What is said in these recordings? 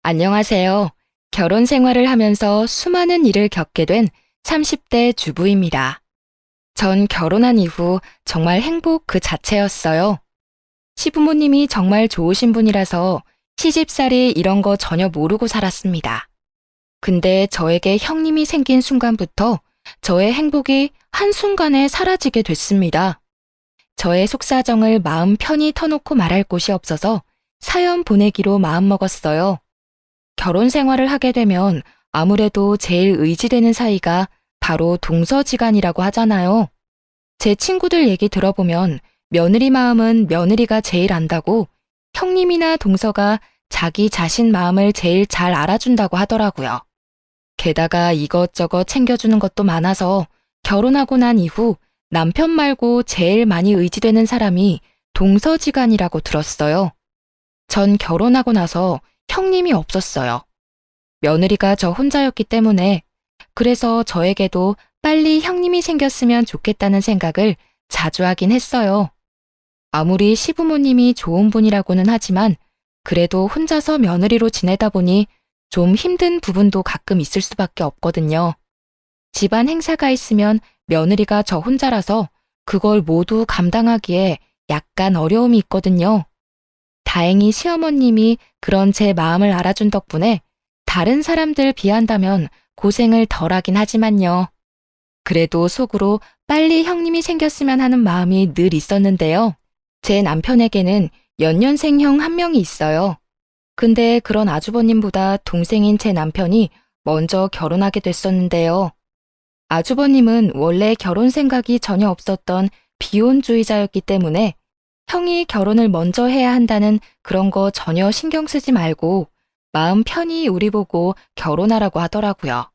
안녕하세요. 결혼 생활을 하면서 수많은 일을 겪게 된 30대 주부입니다. 전 결혼한 이후 정말 행복 그 자체였어요. 시부모님이 정말 좋으신 분이라서 시집살이 이런 거 전혀 모르고 살았습니다. 근데 저에게 형님이 생긴 순간부터 저의 행복이 한순간에 사라지게 됐습니다. 저의 속사정을 마음 편히 터놓고 말할 곳이 없어서 사연 보내기로 마음먹었어요. 결혼 생활을 하게 되면 아무래도 제일 의지되는 사이가 바로 동서지간이라고 하잖아요. 제 친구들 얘기 들어보면 며느리 마음은 며느리가 제일 안다고 형님이나 동서가 자기 자신 마음을 제일 잘 알아준다고 하더라고요. 게다가 이것저것 챙겨주는 것도 많아서 결혼하고 난 이후 남편 말고 제일 많이 의지되는 사람이 동서지간이라고 들었어요. 전 결혼하고 나서 형님이 없었어요. 며느리가 저 혼자였기 때문에 그래서 저에게도 빨리 형님이 생겼으면 좋겠다는 생각을 자주 하긴 했어요. 아무리 시부모님이 좋은 분이라고는 하지만 그래도 혼자서 며느리로 지내다 보니 좀 힘든 부분도 가끔 있을 수밖에 없거든요. 집안 행사가 있으면 며느리가 저 혼자라서 그걸 모두 감당하기에 약간 어려움이 있거든요. 다행히 시어머님이 그런 제 마음을 알아준 덕분에 다른 사람들 비한다면 고생을 덜 하긴 하지만요. 그래도 속으로 빨리 형님이 생겼으면 하는 마음이 늘 있었는데요. 제 남편에게는 연년생 형 한 명이 있어요. 근데 그런 아주버님보다 동생인 제 남편이 먼저 결혼하게 됐었는데요. 아주버님은 원래 결혼 생각이 전혀 없었던 비혼주의자였기 때문에 형이 결혼을 먼저 해야 한다는 그런 거 전혀 신경 쓰지 말고 마음 편히 우리 보고 결혼하라고 하더라고요.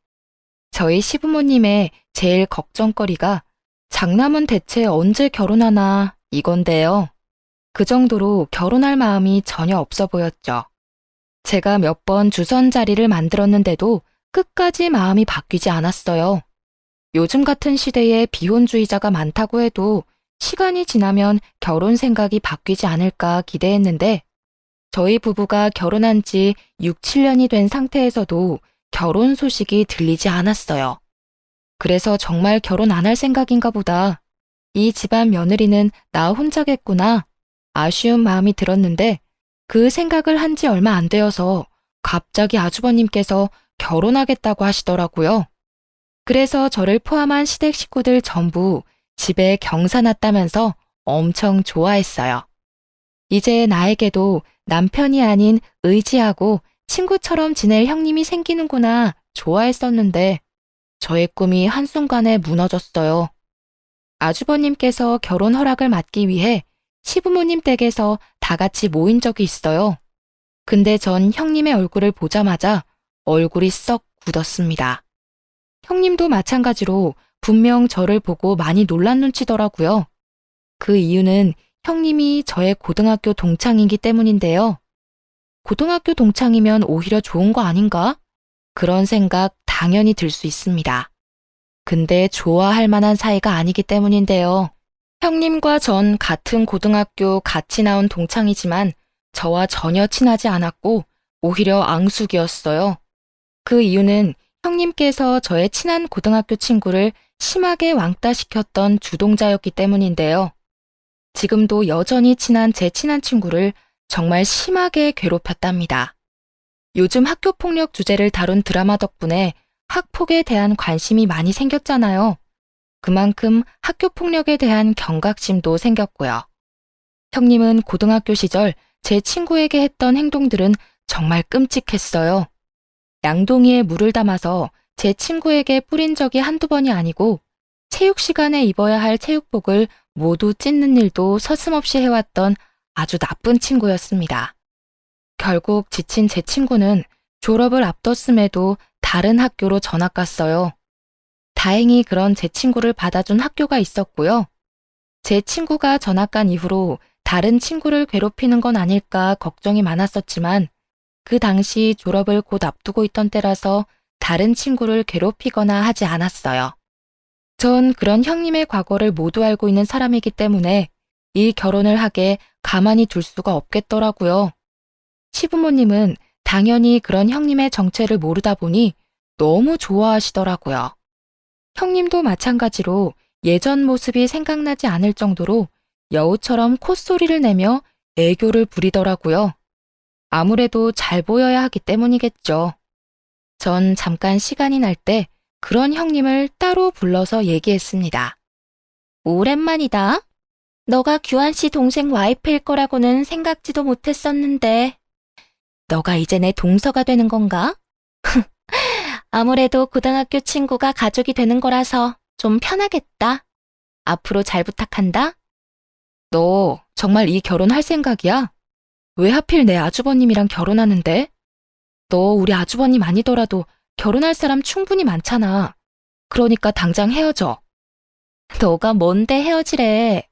저희 시부모님의 제일 걱정거리가 장남은 대체 언제 결혼하나 이건데요. 그 정도로 결혼할 마음이 전혀 없어 보였죠. 제가 몇 번 주선 자리를 만들었는데도 끝까지 마음이 바뀌지 않았어요. 요즘 같은 시대에 비혼주의자가 많다고 해도 시간이 지나면 결혼 생각이 바뀌지 않을까 기대했는데 저희 부부가 결혼한 지 6, 7년이 된 상태에서도 결혼 소식이 들리지 않았어요. 그래서 정말 결혼 안 할 생각인가 보다. 이 집안 며느리는 나 혼자겠구나. 아쉬운 마음이 들었는데 그 생각을 한 지 얼마 안 되어서 갑자기 아주버님께서 결혼하겠다고 하시더라고요. 그래서 저를 포함한 시댁 식구들 전부 집에 경사 났다면서 엄청 좋아했어요. 이제 나에게도 남편이 아닌 의지하고 친구처럼 지낼 형님이 생기는구나 좋아했었는데 저의 꿈이 한순간에 무너졌어요. 아주버님께서 결혼 허락을 받기 위해 시부모님 댁에서 다 같이 모인 적이 있어요. 근데 전 형님의 얼굴을 보자마자 얼굴이 썩 굳었습니다. 형님도 마찬가지로 분명 저를 보고 많이 놀란 눈치더라고요. 그 이유는 형님이 저의 고등학교 동창이기 때문인데요. 고등학교 동창이면 오히려 좋은 거 아닌가? 그런 생각 당연히 들 수 있습니다. 근데 좋아할 만한 사이가 아니기 때문인데요. 형님과 전 같은 고등학교 같이 나온 동창이지만 저와 전혀 친하지 않았고 오히려 앙숙이었어요. 그 이유는 형님께서 저의 친한 고등학교 친구를 심하게 왕따시켰던 주동자였기 때문인데요. 지금도 여전히 친한 제 친한 친구를 정말 심하게 괴롭혔답니다. 요즘 학교폭력 주제를 다룬 드라마 덕분에 학폭에 대한 관심이 많이 생겼잖아요. 그만큼 학교폭력에 대한 경각심도 생겼고요. 형님은 고등학교 시절 제 친구에게 했던 행동들은 정말 끔찍했어요. 양동이에 물을 담아서 제 친구에게 뿌린 적이 한두 번이 아니고 체육 시간에 입어야 할 체육복을 모두 찢는 일도 서슴없이 해왔던 아주 나쁜 친구였습니다. 결국 지친 제 친구는 졸업을 앞뒀음에도 다른 학교로 전학 갔어요. 다행히 그런 제 친구를 받아준 학교가 있었고요. 제 친구가 전학 간 이후로 다른 친구를 괴롭히는 건 아닐까 걱정이 많았었지만 그 당시 졸업을 곧 앞두고 있던 때라서 다른 친구를 괴롭히거나 하지 않았어요. 전 그런 형님의 과거를 모두 알고 있는 사람이기 때문에 이 결혼을 하게 가만히 둘 수가 없겠더라고요. 시부모님은 당연히 그런 형님의 정체를 모르다 보니 너무 좋아하시더라고요. 형님도 마찬가지로 예전 모습이 생각나지 않을 정도로 여우처럼 콧소리를 내며 애교를 부리더라고요. 아무래도 잘 보여야 하기 때문이겠죠. 전 잠깐 시간이 날 때 그런 형님을 따로 불러서 얘기했습니다. 오랜만이다. 너가 규환 씨 동생 와이프일 거라고는 생각지도 못했었는데. 너가 이제 내 동서가 되는 건가? 아무래도 고등학교 친구가 가족이 되는 거라서 좀 편하겠다. 앞으로 잘 부탁한다. 너 정말 이 결혼할 생각이야? 왜 하필 내 아주버님이랑 결혼하는데? 너 우리 아주버님 아니더라도 결혼할 사람 충분히 많잖아. 그러니까 당장 헤어져. 너가 뭔데 헤어지래?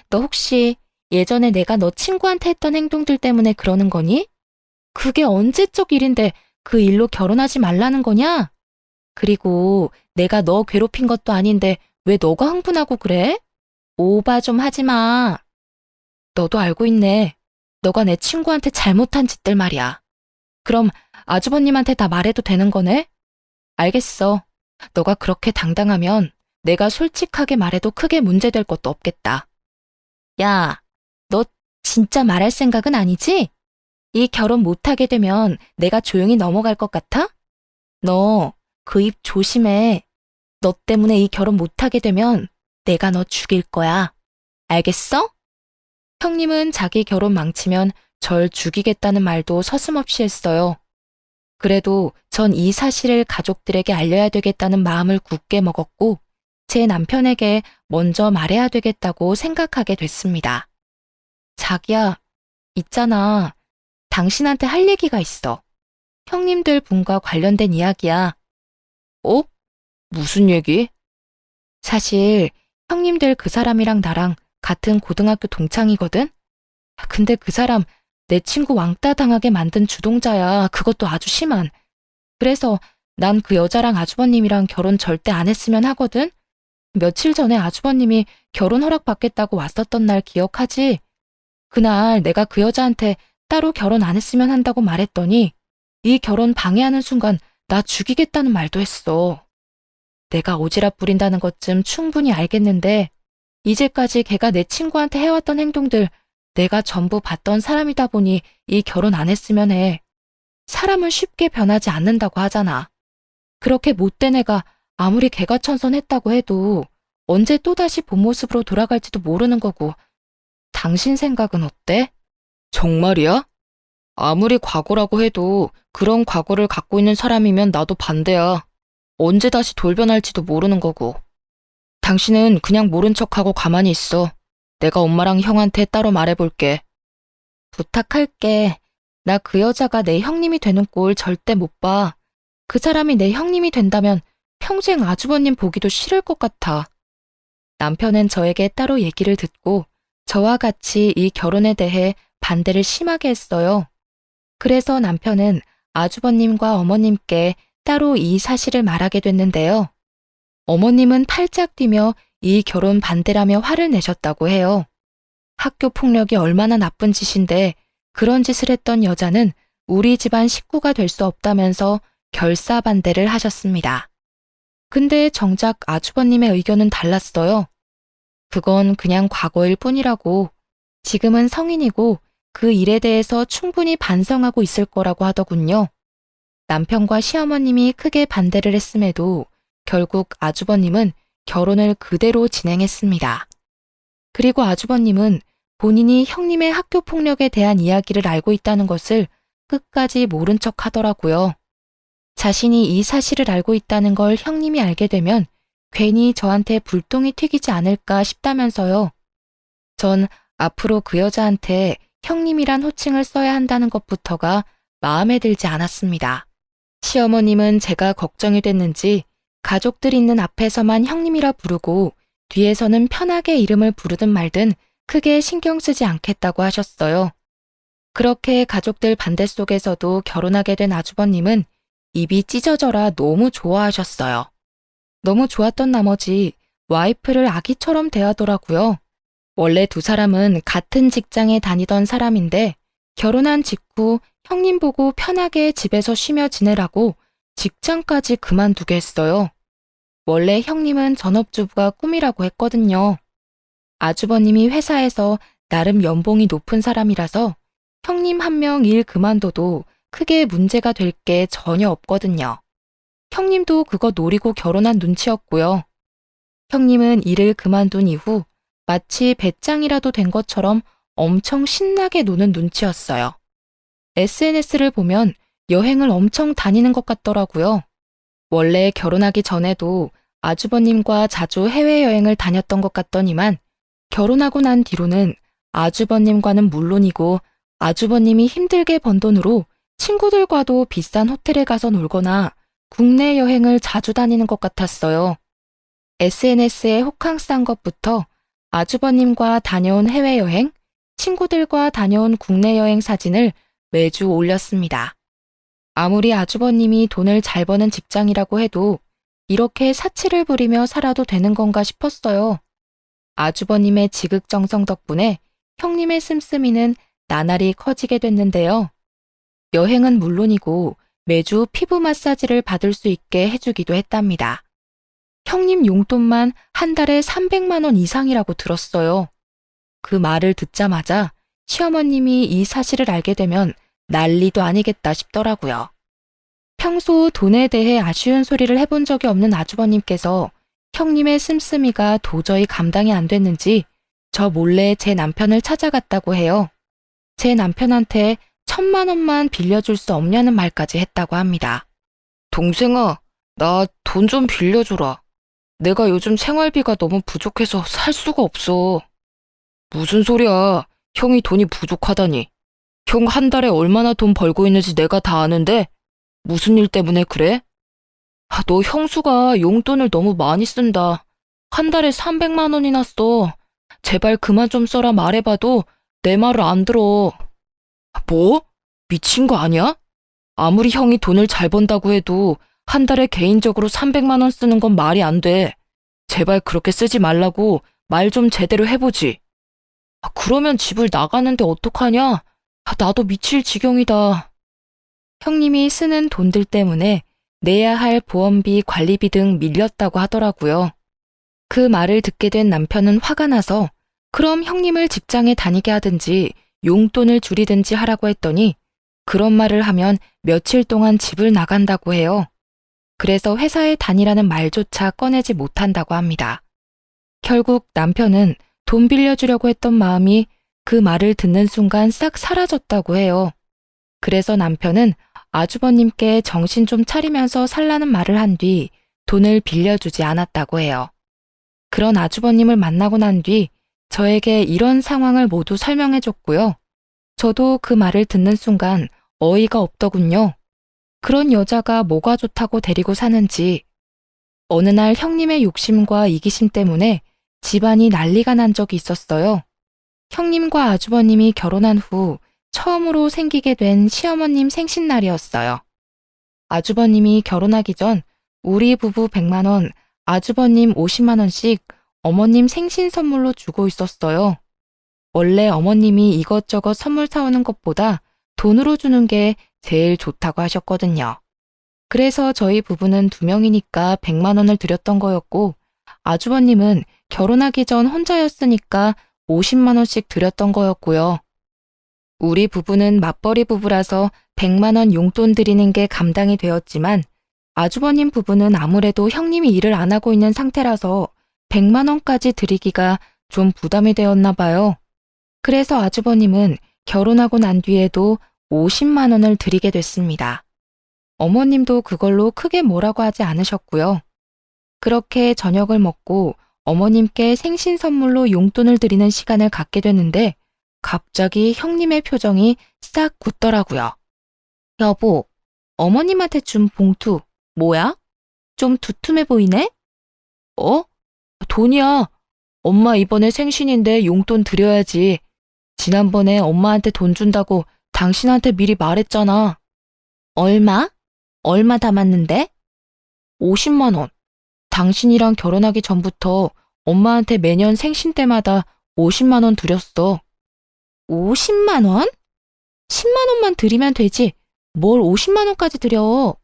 너 혹시 예전에 내가 너 친구한테 했던 행동들 때문에 그러는 거니? 그게 언제적 일인데 그 일로 결혼하지 말라는 거냐? 그리고 내가 너 괴롭힌 것도 아닌데 왜 너가 흥분하고 그래? 오바 좀 하지 마. 너도 알고 있네. 너가 내 친구한테 잘못한 짓들 말이야. 그럼 아주버님한테 다 말해도 되는 거네? 알겠어. 너가 그렇게 당당하면 내가 솔직하게 말해도 크게 문제될 것도 없겠다. 야, 너 진짜 말할 생각은 아니지? 이 결혼 못하게 되면 내가 조용히 넘어갈 것 같아? 너 그 입 조심해. 너 때문에 이 결혼 못하게 되면 내가 너 죽일 거야. 알겠어? 형님은 자기 결혼 망치면 절 죽이겠다는 말도 서슴없이 했어요. 그래도 전 이 사실을 가족들에게 알려야 되겠다는 마음을 굳게 먹었고 제 남편에게 먼저 말해야 되겠다고 생각하게 됐습니다. 자기야, 있잖아. 당신한테 할 얘기가 있어. 형님들 분과 관련된 이야기야. 어? 무슨 얘기? 사실 형님들 그 사람이랑 나랑 같은 고등학교 동창이거든? 근데 그 사람 내 친구 왕따 당하게 만든 주동자야. 그것도 아주 심한. 그래서 난 그 여자랑 아주버님이랑 결혼 절대 안 했으면 하거든? 며칠 전에 아주버님이 결혼 허락 받겠다고 왔었던 날 기억하지? 그날 내가 그 여자한테 따로 결혼 안 했으면 한다고 말했더니 이 결혼 방해하는 순간 나 죽이겠다는 말도 했어. 내가 오지랖 부린다는 것쯤 충분히 알겠는데 이제까지 걔가 내 친구한테 해왔던 행동들 내가 전부 봤던 사람이다 보니 이 결혼 안 했으면 해. 사람은 쉽게 변하지 않는다고 하잖아. 그렇게 못된 애가 아무리 개가천선했다고 해도 언제 또다시 본 모습으로 돌아갈지도 모르는 거고. 당신 생각은 어때? 정말이야? 아무리 과거라고 해도 그런 과거를 갖고 있는 사람이면 나도 반대야. 언제 다시 돌변할지도 모르는 거고. 당신은 그냥 모른 척하고 가만히 있어. 내가 엄마랑 형한테 따로 말해볼게. 부탁할게. 나 그 여자가 내 형님이 되는 꼴 절대 못 봐. 그 사람이 내 형님이 된다면 평생 아주버님 보기도 싫을 것 같아. 남편은 저에게 따로 얘기를 듣고 저와 같이 이 결혼에 대해 반대를 심하게 했어요. 그래서 남편은 아주버님과 어머님께 따로 이 사실을 말하게 됐는데요. 어머님은 팔짝 뛰며 이 결혼 반대라며 화를 내셨다고 해요. 학교 폭력이 얼마나 나쁜 짓인데 그런 짓을 했던 여자는 우리 집안 식구가 될 수 없다면서 결사 반대를 하셨습니다. 근데 정작 아주버님의 의견은 달랐어요. 그건 그냥 과거일 뿐이라고. 지금은 성인이고 그 일에 대해서 충분히 반성하고 있을 거라고 하더군요. 남편과 시어머님이 크게 반대를 했음에도 결국 아주버님은 결혼을 그대로 진행했습니다. 그리고 아주버님은 본인이 형님의 학교 폭력에 대한 이야기를 알고 있다는 것을 끝까지 모른 척 하더라고요. 자신이 이 사실을 알고 있다는 걸 형님이 알게 되면 괜히 저한테 불똥이 튀기지 않을까 싶다면서요. 전 앞으로 그 여자한테 형님이란 호칭을 써야 한다는 것부터가 마음에 들지 않았습니다. 시어머님은 제가 걱정이 됐는지 가족들 있는 앞에서만 형님이라 부르고 뒤에서는 편하게 이름을 부르든 말든 크게 신경 쓰지 않겠다고 하셨어요. 그렇게 가족들 반대 속에서도 결혼하게 된 아주버님은 입이 찢어져라 너무 좋아하셨어요. 너무 좋았던 나머지 와이프를 아기처럼 대하더라고요. 원래 두 사람은 같은 직장에 다니던 사람인데 결혼한 직후 형님 보고 편하게 집에서 쉬며 지내라고 직장까지 그만두게 했어요. 원래 형님은 전업주부가 꿈이라고 했거든요. 아주버님이 회사에서 나름 연봉이 높은 사람이라서 형님 한 명 일 그만둬도 크게 문제가 될 게 전혀 없거든요. 형님도 그거 노리고 결혼한 눈치였고요. 형님은 일을 그만둔 이후 마치 배짱이라도 된 것처럼 엄청 신나게 노는 눈치였어요. SNS를 보면 여행을 엄청 다니는 것 같더라고요. 원래 결혼하기 전에도 아주버님과 자주 해외여행을 다녔던 것 같더니만 결혼하고 난 뒤로는 아주버님과는 물론이고 아주버님이 힘들게 번 돈으로 친구들과도 비싼 호텔에 가서 놀거나 국내 여행을 자주 다니는 것 같았어요. SNS에 호캉스한 것부터 아주버님과 다녀온 해외여행, 친구들과 다녀온 국내 여행 사진을 매주 올렸습니다. 아무리 아주버님이 돈을 잘 버는 직장이라고 해도 이렇게 사치를 부리며 살아도 되는 건가 싶었어요. 아주버님의 지극정성 덕분에 형님의 씀씀이는 나날이 커지게 됐는데요. 여행은 물론이고 매주 피부 마사지를 받을 수 있게 해주기도 했답니다. 형님 용돈만 한 달에 300만 원 이상이라고 들었어요. 그 말을 듣자마자 시어머님이 이 사실을 알게 되면 난리도 아니겠다 싶더라고요. 평소 돈에 대해 아쉬운 소리를 해본 적이 없는 아주버님께서 형님의 씀씀이가 도저히 감당이 안 됐는지 저 몰래 제 남편을 찾아갔다고 해요. 제 남편한테 1,000만 원만 빌려줄 수 없냐는 말까지 했다고 합니다. 동생아, 나 돈 좀 빌려줘라. 내가 요즘 생활비가 너무 부족해서 살 수가 없어. 무슨 소리야. 형이 돈이 부족하다니. 형 한 달에 얼마나 돈 벌고 있는지 내가 다 아는데 무슨 일 때문에 그래? 너 형수가 용돈을 너무 많이 쓴다. 한 달에 300만 원이나 써. 제발 그만 좀 써라 말해봐도 내 말을 안 들어. 뭐? 미친 거 아니야? 아무리 형이 돈을 잘 번다고 해도 한 달에 개인적으로 300만 원 쓰는 건 말이 안 돼. 제발 그렇게 쓰지 말라고 말 좀 제대로 해보지. 그러면 집을 나가는데 어떡하냐? 나도 미칠 지경이다. 형님이 쓰는 돈들 때문에 내야 할 보험비, 관리비 등 밀렸다고 하더라고요. 그 말을 듣게 된 남편은 화가 나서 그럼 형님을 직장에 다니게 하든지 용돈을 줄이든지 하라고 했더니 그런 말을 하면 며칠 동안 집을 나간다고 해요. 그래서 회사에 다니라는 말조차 꺼내지 못한다고 합니다. 결국 남편은 돈 빌려주려고 했던 마음이 그 말을 듣는 순간 싹 사라졌다고 해요. 그래서 남편은 아주버님께 정신 좀 차리면서 살라는 말을 한 뒤 돈을 빌려주지 않았다고 해요. 그런 아주버님을 만나고 난 뒤 저에게 이런 상황을 모두 설명해 줬고요. 저도 그 말을 듣는 순간 어이가 없더군요. 그런 여자가 뭐가 좋다고 데리고 사는지. 어느 날 형님의 욕심과 이기심 때문에 집안이 난리가 난 적이 있었어요. 형님과 아주버님이 결혼한 후 처음으로 생기게 된 시어머님 생신날이었어요. 아주버님이 결혼하기 전 우리 부부 100만 원, 아주버님 50만 원씩 어머님 생신 선물로 주고 있었어요. 원래 어머님이 이것저것 선물 사오는 것보다 돈으로 주는 게 제일 좋다고 하셨거든요. 그래서 저희 부부는 2명이니까 100만 원을 드렸던 거였고 아주버님은 결혼하기 전 혼자였으니까 50만 원씩 드렸던 거였고요. 우리 부부는 맞벌이 부부라서 100만 원 용돈 드리는 게 감당이 되었지만 아주버님 부부는 아무래도 형님이 일을 안 하고 있는 상태라서 100만 원까지 드리기가 좀 부담이 되었나 봐요. 그래서 아주버님은 결혼하고 난 뒤에도 50만 원을 드리게 됐습니다. 어머님도 그걸로 크게 뭐라고 하지 않으셨고요. 그렇게 저녁을 먹고 어머님께 생신 선물로 용돈을 드리는 시간을 갖게 됐는데 갑자기 형님의 표정이 싹 굳더라고요. 여보, 어머님한테 준 봉투 뭐야? 좀 두툼해 보이네? 돈이야. 엄마 이번에 생신인데 용돈 드려야지. 지난번에 엄마한테 돈 준다고 당신한테 미리 말했잖아. 얼마? 얼마 담았는데? 50만 원. 당신이랑 결혼하기 전부터 엄마한테 매년 생신 때마다 50만 원 드렸어. 50만 원? 10만 원만 드리면 되지. 뭘 50만 원까지 드려.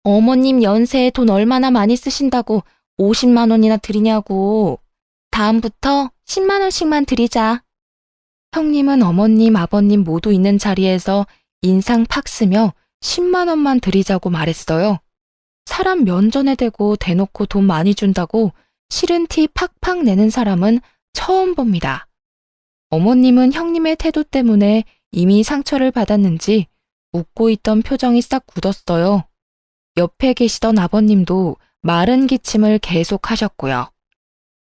어머님 연세에 돈 얼마나 많이 쓰신다고 50만 원이나 드리냐고. 다음부터 10만 원씩만 드리자. 형님은 어머님, 아버님 모두 있는 자리에서 인상 팍 쓰며 10만 원만 드리자고 말했어요. 사람 면전에 대고 대놓고 돈 많이 준다고 싫은 티 팍팍 내는 사람은 처음 봅니다. 어머님은 형님의 태도 때문에 이미 상처를 받았는지 웃고 있던 표정이 싹 굳었어요. 옆에 계시던 아버님도 마른 기침을 계속 하셨고요.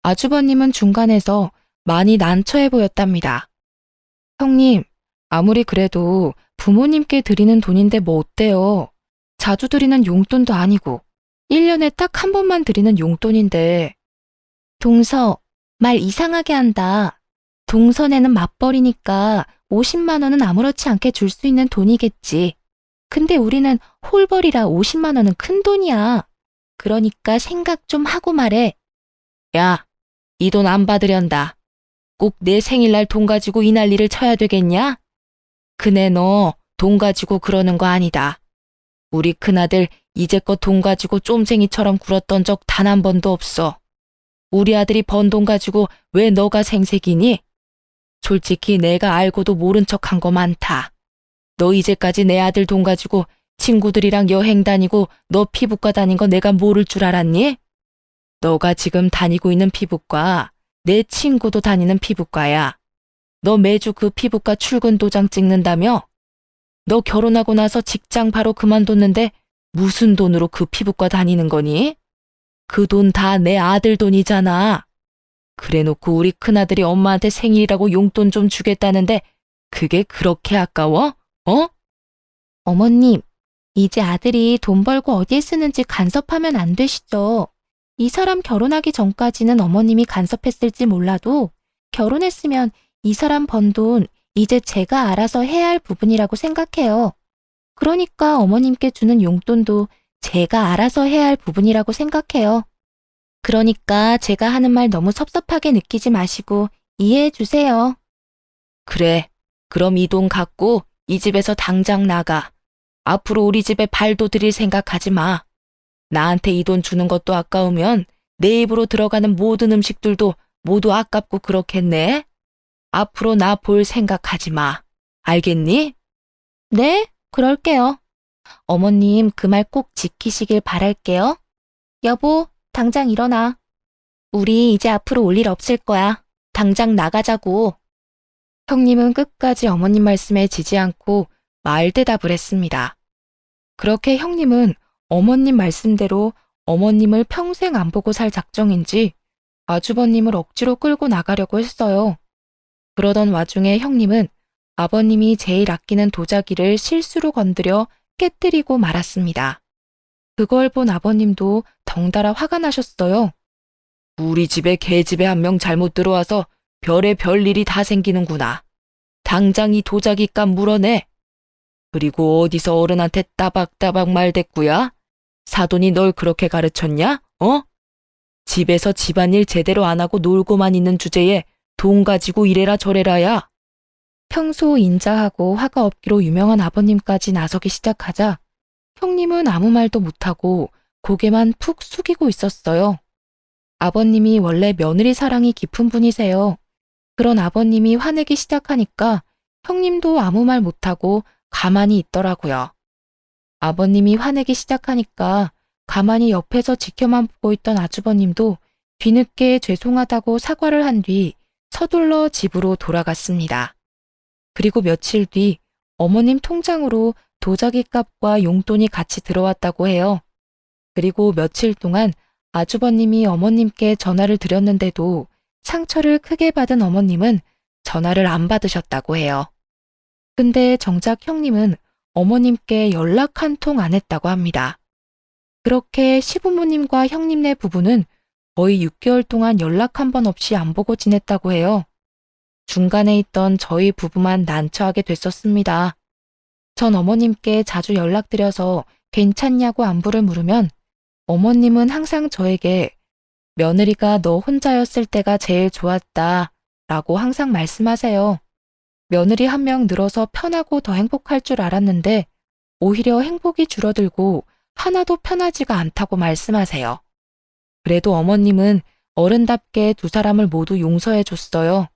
아주버님은 중간에서 많이 난처해 보였답니다. 형님, 아무리 그래도 부모님께 드리는 돈인데 뭐 어때요? 자주 드리는 용돈도 아니고 1년에 딱 한 번만 드리는 용돈인데. 동서, 말 이상하게 한다. 동선에는 맞벌이니까 50만 원은 아무렇지 않게 줄 수 있는 돈이겠지. 근데 우리는 홀벌이라 50만 원은 큰 돈이야. 그러니까 생각 좀 하고 말해. 야, 이 돈 안 받으련다. 꼭 내 생일날 돈 가지고 이 난리를 쳐야 되겠냐? 그네 너 돈 가지고 그러는 거 아니다. 우리 큰아들 이제껏 돈 가지고 쫌생이처럼 굴었던 적 단 한 번도 없어. 우리 아들이 번 돈 가지고 왜 너가 생색이니? 솔직히 내가 알고도 모른 척한 거 많다. 너 이제까지 내 아들 돈 가지고 친구들이랑 여행 다니고 너 피부과 다닌 거 내가 모를 줄 알았니? 너가 지금 다니고 있는 피부과 내 친구도 다니는 피부과야. 너 매주 그 피부과 출근 도장 찍는다며? 너 결혼하고 나서 직장 바로 그만뒀는데 무슨 돈으로 그 피부과 다니는 거니? 그 돈 다 내 아들 돈이잖아. 그래놓고 우리 큰아들이 엄마한테 생일이라고 용돈 좀 주겠다는데 그게 그렇게 아까워? 어? 어머님, 이제 아들이 돈 벌고 어디에 쓰는지 간섭하면 안 되시죠. 이 사람 결혼하기 전까지는 어머님이 간섭했을지 몰라도 결혼했으면 이 사람 번 돈 이제 제가 알아서 해야 할 부분이라고 생각해요. 그러니까 어머님께 주는 용돈도 제가 알아서 해야 할 부분이라고 생각해요. 그러니까 제가 하는 말 너무 섭섭하게 느끼지 마시고 이해해 주세요. 그래, 그럼 이 돈 갖고 이 집에서 당장 나가. 앞으로 우리 집에 발도 들일 생각하지 마. 나한테 이 돈 주는 것도 아까우면 내 입으로 들어가는 모든 음식들도 모두 아깝고 그렇겠네. 앞으로 나 볼 생각하지 마. 알겠니? 네, 그럴게요. 어머님 그 말 꼭 지키시길 바랄게요. 여보, 당장 일어나. 우리 이제 앞으로 올 일 없을 거야. 당장 나가자고. 형님은 끝까지 어머님 말씀에 지지 않고 말대답을 했습니다. 그렇게 형님은 어머님 말씀대로 어머님을 평생 안 보고 살 작정인지 아주버님을 억지로 끌고 나가려고 했어요. 그러던 와중에 형님은 아버님이 제일 아끼는 도자기를 실수로 건드려 깨뜨리고 말았습니다. 그걸 본 아버님도 덩달아 화가 나셨어요. 우리 집에 개집에 한 명 잘못 들어와서 별의 별일이 다 생기는구나. 당장 이 도자기값 물어내. 그리고 어디서 어른한테 따박따박 말댔구야? 사돈이 널 그렇게 가르쳤냐? 어? 집에서 집안일 제대로 안 하고 놀고만 있는 주제에 돈 가지고 이래라 저래라야. 평소 인자하고 화가 없기로 유명한 아버님까지 나서기 시작하자 형님은 아무 말도 못하고 고개만 푹 숙이고 있었어요. 아버님이 원래 며느리 사랑이 깊은 분이세요. 그런 아버님이 화내기 시작하니까 형님도 아무 말 못하고 가만히 있더라고요. 아버님이 화내기 시작하니까 가만히 옆에서 지켜만 보고 있던 아주버님도 뒤늦게 죄송하다고 사과를 한 뒤 서둘러 집으로 돌아갔습니다. 그리고 며칠 뒤 어머님 통장으로 도자기 값과 용돈이 같이 들어왔다고 해요. 그리고 며칠 동안 아주버님이 어머님께 전화를 드렸는데도 상처를 크게 받은 어머님은 전화를 안 받으셨다고 해요. 근데 정작 형님은 어머님께 연락 한 통 안 했다고 합니다. 그렇게 시부모님과 형님네 부부는 거의 6개월 동안 연락 한 번 없이 안 보고 지냈다고 해요. 중간에 있던 저희 부부만 난처하게 됐었습니다. 전 어머님께 자주 연락드려서 괜찮냐고 안부를 물으면 어머님은 항상 저에게 며느리가 너 혼자였을 때가 제일 좋았다 라고 항상 말씀하세요. 며느리 한 명 늘어서 편하고 더 행복할 줄 알았는데 오히려 행복이 줄어들고 하나도 편하지가 않다고 말씀하세요. 그래도 어머님은 어른답게 두 사람을 모두 용서해 줬어요.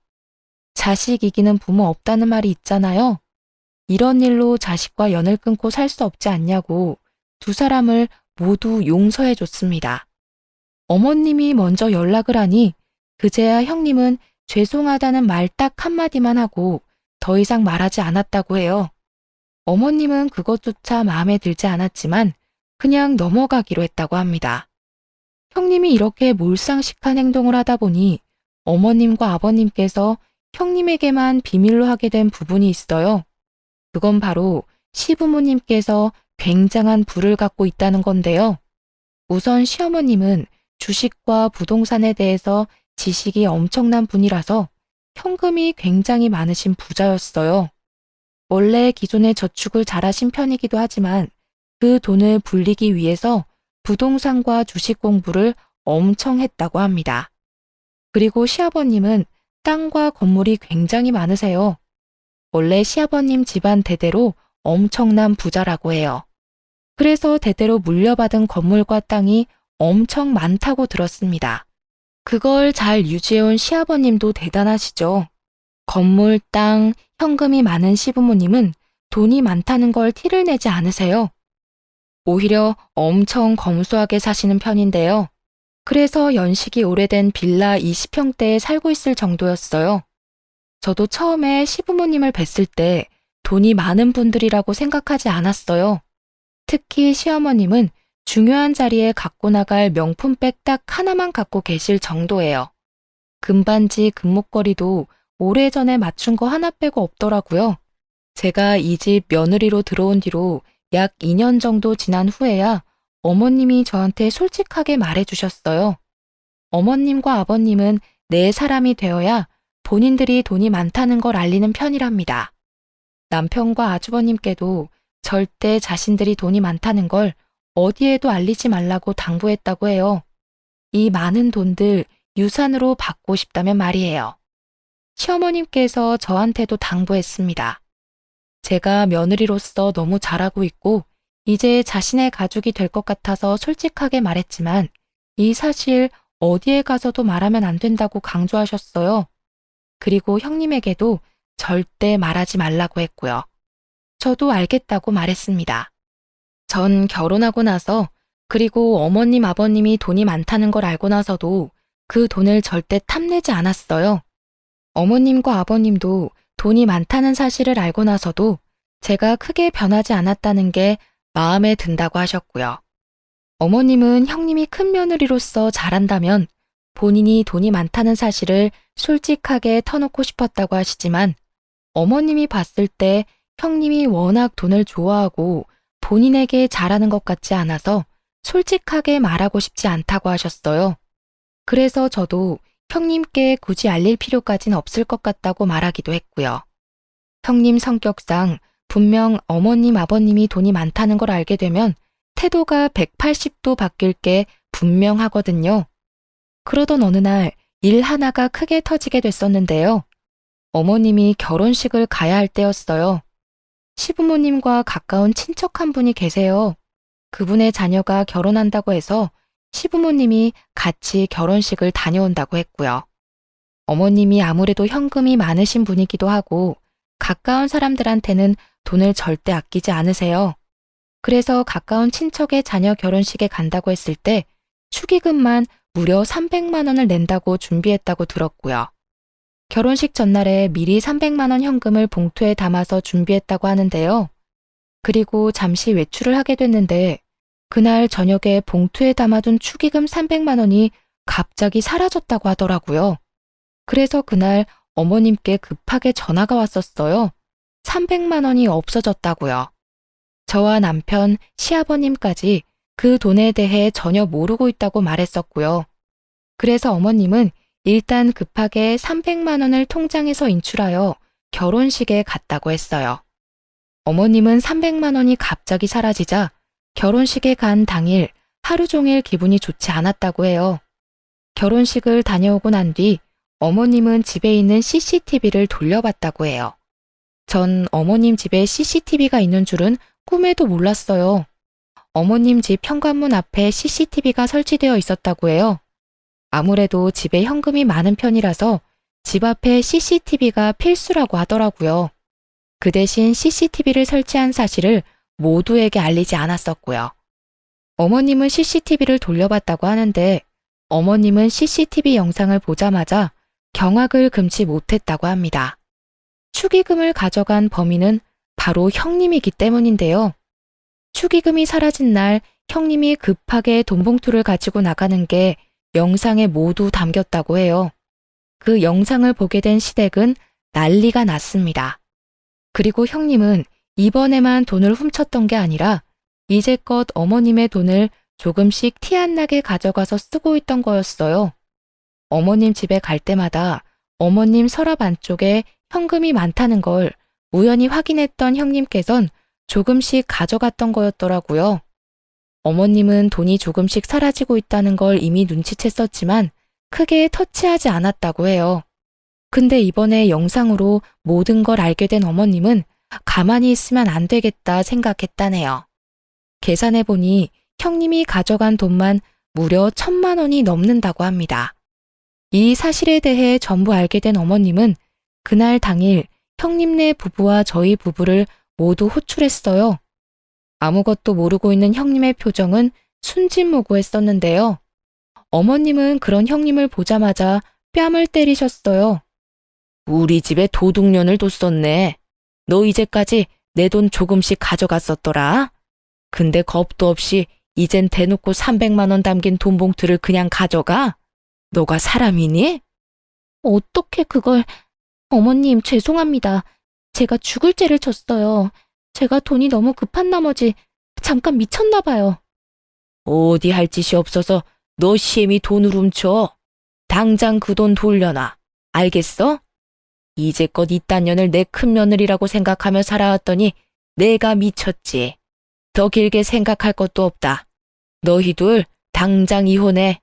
자식 이기는 부모 없다는 말이 있잖아요. 이런 일로 자식과 연을 끊고 살 수 없지 않냐고 두 사람을 모두 용서해 줬습니다. 어머님이 먼저 연락을 하니 그제야 형님은 죄송하다는 말 딱 한마디만 하고 더 이상 말하지 않았다고 해요. 어머님은 그것조차 마음에 들지 않았지만 그냥 넘어가기로 했다고 합니다. 형님이 이렇게 몰상식한 행동을 하다 보니 어머님과 아버님께서 형님에게만 비밀로 하게 된 부분이 있어요. 그건 바로 시부모님께서 굉장한 부를 갖고 있다는 건데요. 우선 시어머님은 주식과 부동산에 대해서 지식이 엄청난 분이라서 현금이 굉장히 많으신 부자였어요. 원래 기존에 저축을 잘하신 편이기도 하지만 그 돈을 불리기 위해서 부동산과 주식 공부를 엄청 했다고 합니다. 그리고 시아버님은 땅과 건물이 굉장히 많으세요. 원래 시아버님 집안 대대로 엄청난 부자라고 해요. 그래서 대대로 물려받은 건물과 땅이 엄청 많다고 들었습니다. 그걸 잘 유지해온 시아버님도 대단하시죠. 건물, 땅, 현금이 많은 시부모님은 돈이 많다는 걸 티를 내지 않으세요. 오히려 엄청 검소하게 사시는 편인데요. 그래서 연식이 오래된 빌라 20평대에 살고 있을 정도였어요. 저도 처음에 시부모님을 뵀을 때 돈이 많은 분들이라고 생각하지 않았어요. 특히 시어머님은 중요한 자리에 갖고 나갈 명품백 딱 하나만 갖고 계실 정도예요. 금반지, 금목걸이도 오래전에 맞춘 거 하나 빼고 없더라고요. 제가 이 집 며느리로 들어온 뒤로 약 2년 정도 지난 후에야 어머님이 저한테 솔직하게 말해주셨어요. 어머님과 아버님은 내 사람이 되어야 본인들이 돈이 많다는 걸 알리는 편이랍니다. 남편과 아주버님께도 절대 자신들이 돈이 많다는 걸 어디에도 알리지 말라고 당부했다고 해요. 이 많은 돈들 유산으로 받고 싶다면 말이에요. 시어머님께서 저한테도 당부했습니다. 제가 며느리로서 너무 잘하고 있고 이제 자신의 가족이 될 것 같아서 솔직하게 말했지만 이 사실 어디에 가서도 말하면 안 된다고 강조하셨어요. 그리고 형님에게도 절대 말하지 말라고 했고요. 저도 알겠다고 말했습니다. 전 결혼하고 나서 그리고 어머님 아버님이 돈이 많다는 걸 알고 나서도 그 돈을 절대 탐내지 않았어요. 어머님과 아버님도 돈이 많다는 사실을 알고 나서도 제가 크게 변하지 않았다는 게 마음에 든다고 하셨고요. 어머님은 형님이 큰 며느리로서 잘한다면 본인이 돈이 많다는 사실을 솔직하게 터놓고 싶었다고 하시지만 어머님이 봤을 때 형님이 워낙 돈을 좋아하고 본인에게 잘하는 것 같지 않아서 솔직하게 말하고 싶지 않다고 하셨어요. 그래서 저도 형님께 굳이 알릴 필요까진 없을 것 같다고 말하기도 했고요. 형님 성격상 분명 어머님, 아버님이 돈이 많다는 걸 알게 되면 태도가 180도 바뀔 게 분명하거든요. 그러던 어느 날 일 하나가 크게 터지게 됐었는데요. 어머님이 결혼식을 가야 할 때였어요. 시부모님과 가까운 친척 한 분이 계세요. 그분의 자녀가 결혼한다고 해서 시부모님이 같이 결혼식을 다녀온다고 했고요. 어머님이 아무래도 현금이 많으신 분이기도 하고 가까운 사람들한테는 돈을 절대 아끼지 않으세요. 그래서 가까운 친척의 자녀 결혼식에 간다고 했을 때 축의금만 무려 300만 원을 낸다고 준비했다고 들었고요. 결혼식 전날에 미리 300만 원 현금을 봉투에 담아서 준비했다고 하는데요. 그리고 잠시 외출을 하게 됐는데 그날 저녁에 봉투에 담아둔 축의금 300만 원이 갑자기 사라졌다고 하더라고요. 그래서 그날 어머님께 급하게 전화가 왔었어요. 300만 원이 없어졌다고요. 저와 남편, 시아버님까지 그 돈에 대해 전혀 모르고 있다고 말했었고요. 그래서 어머님은 일단 급하게 300만 원을 통장에서 인출하여 결혼식에 갔다고 했어요. 어머님은 300만 원이 갑자기 사라지자 결혼식에 간 당일 하루 종일 기분이 좋지 않았다고 해요. 결혼식을 다녀오고 난 뒤 어머님은 집에 있는 CCTV를 돌려봤다고 해요. 전 어머님 집에 CCTV가 있는 줄은 꿈에도 몰랐어요. 어머님 집 현관문 앞에 CCTV가 설치되어 있었다고 해요. 아무래도 집에 현금이 많은 편이라서 집 앞에 CCTV가 필수라고 하더라고요. 그 대신 CCTV를 설치한 사실을 모두에게 알리지 않았었고요. 어머님은 CCTV를 돌려봤다고 하는데 어머님은 CCTV 영상을 보자마자 경악을 금치 못했다고 합니다. 축의금을 가져간 범인은 바로 형님이기 때문인데요. 축의금이 사라진 날 형님이 급하게 돈 봉투를 가지고 나가는 게 영상에 모두 담겼다고 해요. 그 영상을 보게 된 시댁은 난리가 났습니다. 그리고 형님은 이번에만 돈을 훔쳤던 게 아니라 이제껏 어머님의 돈을 조금씩 티 안 나게 가져가서 쓰고 있던 거였어요. 어머님 집에 갈 때마다 어머님 서랍 안쪽에 현금이 많다는 걸 우연히 확인했던 형님께선 조금씩 가져갔던 거였더라고요. 어머님은 돈이 조금씩 사라지고 있다는 걸 이미 눈치챘었지만 크게 터치하지 않았다고 해요. 근데 이번에 영상으로 모든 걸 알게 된 어머님은 가만히 있으면 안 되겠다 생각했다네요. 계산해보니 형님이 가져간 돈만 무려 1,000만 원이 넘는다고 합니다. 이 사실에 대해 전부 알게 된 어머님은 그날 당일 형님네 부부와 저희 부부를 모두 호출했어요. 아무것도 모르고 있는 형님의 표정은 순진무구했었는데요. 어머님은 그런 형님을 보자마자 뺨을 때리셨어요. 우리 집에 도둑년을 뒀었네. 너 이제까지 내 돈 조금씩 가져갔었더라. 근데 겁도 없이 이젠 대놓고 300만 원 담긴 돈 봉투를 그냥 가져가? 너가 사람이니? 어떻게 그걸... 어머님, 죄송합니다. 제가 죽을 죄를 졌어요. 제가 돈이 너무 급한 나머지 잠깐 미쳤나 봐요. 어디 할 짓이 없어서 너 시엠이 돈을 훔쳐. 당장 그 돈 돌려놔. 알겠어? 이제껏 이딴 년을 내 큰 며느리라고 생각하며 살아왔더니 내가 미쳤지. 더 길게 생각할 것도 없다. 너희들 당장 이혼해.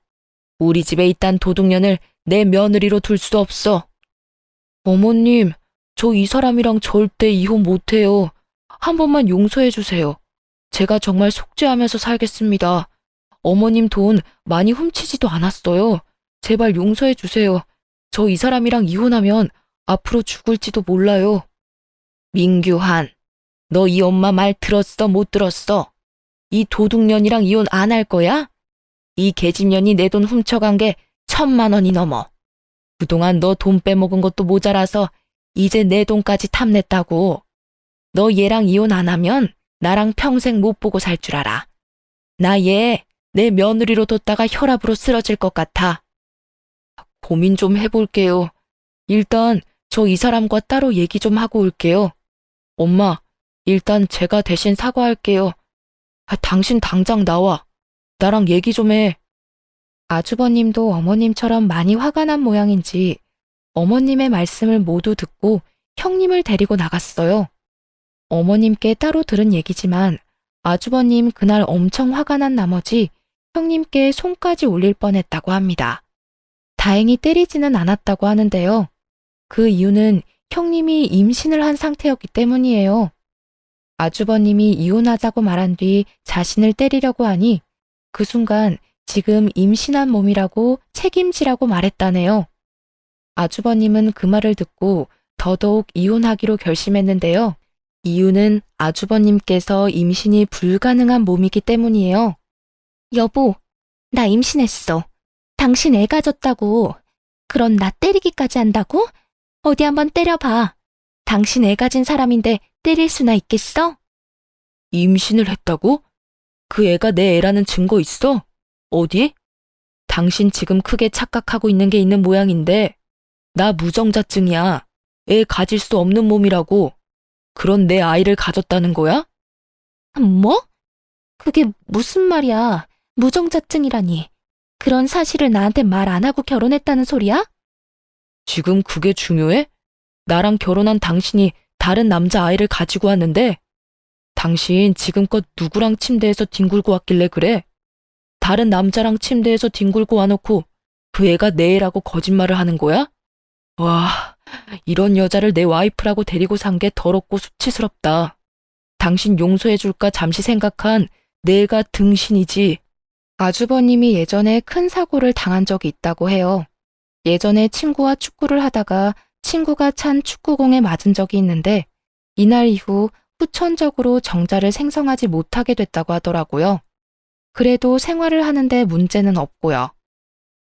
우리 집에 이딴 도둑년을 내 며느리로 둘 수 없어. 어머님, 저 이 사람이랑 절대 이혼 못해요. 한 번만 용서해 주세요. 제가 정말 속죄하면서 살겠습니다. 어머님 돈 많이 훔치지도 않았어요. 제발 용서해 주세요. 저 이 사람이랑 이혼하면 앞으로 죽을지도 몰라요. 민규한, 너 이 엄마 말 들었어, 못 들었어? 이 도둑년이랑 이혼 안 할 거야? 이 계집년이 내 돈 훔쳐간 게 1,000만 원이 넘어. 그동안 너 돈 빼먹은 것도 모자라서 이제 내 돈까지 탐냈다고. 너 얘랑 이혼 안 하면 나랑 평생 못 보고 살 줄 알아. 나 얘 내 며느리로 뒀다가 혈압으로 쓰러질 것 같아. 고민 좀 해볼게요. 일단 저 이 사람과 따로 얘기 좀 하고 올게요. 엄마, 일단 제가 대신 사과할게요. 당신 당장 나와. 나랑 얘기 좀 해. 아주버님도 어머님처럼 많이 화가 난 모양인지 어머님의 말씀을 모두 듣고 형님을 데리고 나갔어요. 어머님께 따로 들은 얘기지만 아주버님 그날 엄청 화가 난 나머지 형님께 손까지 올릴 뻔했다고 합니다. 다행히 때리지는 않았다고 하는데요. 그 이유는 형님이 임신을 한 상태였기 때문이에요. 아주버님이 이혼하자고 말한 뒤 자신을 때리려고 하니 그 순간 지금 임신한 몸이라고 책임지라고 말했다네요. 아주버님은 그 말을 듣고 더더욱 이혼하기로 결심했는데요. 이유는 아주버님께서 임신이 불가능한 몸이기 때문이에요. 여보, 나 임신했어. 당신 애 가졌다고. 그런 나 때리기까지 한다고? 어디 한번 때려봐. 당신 애 가진 사람인데 때릴 수나 있겠어? 임신을 했다고? 그 애가 내 애라는 증거 있어? 어디? 당신 지금 크게 착각하고 있는 게 있는 모양인데 나 무정자증이야. 애 가질 수 없는 몸이라고. 그런 내 아이를 가졌다는 거야? 뭐? 그게 무슨 말이야? 무정자증이라니. 그런 사실을 나한테 말 안 하고 결혼했다는 소리야? 지금 그게 중요해? 나랑 결혼한 당신이 다른 남자 아이를 가지고 왔는데 당신 지금껏 누구랑 침대에서 뒹굴고 왔길래 그래? 다른 남자랑 침대에서 뒹굴고 와놓고 그 애가 내 애라고 거짓말을 하는 거야? 와, 이런 여자를 내 와이프라고 데리고 산 게 더럽고 수치스럽다. 당신 용서해줄까 잠시 생각한 내가 등신이지. 아주버님이 예전에 큰 사고를 당한 적이 있다고 해요. 예전에 친구와 축구를 하다가 친구가 찬 축구공에 맞은 적이 있는데 이날 이후 후천적으로 정자를 생성하지 못하게 됐다고 하더라고요. 그래도 생활을 하는데 문제는 없고요.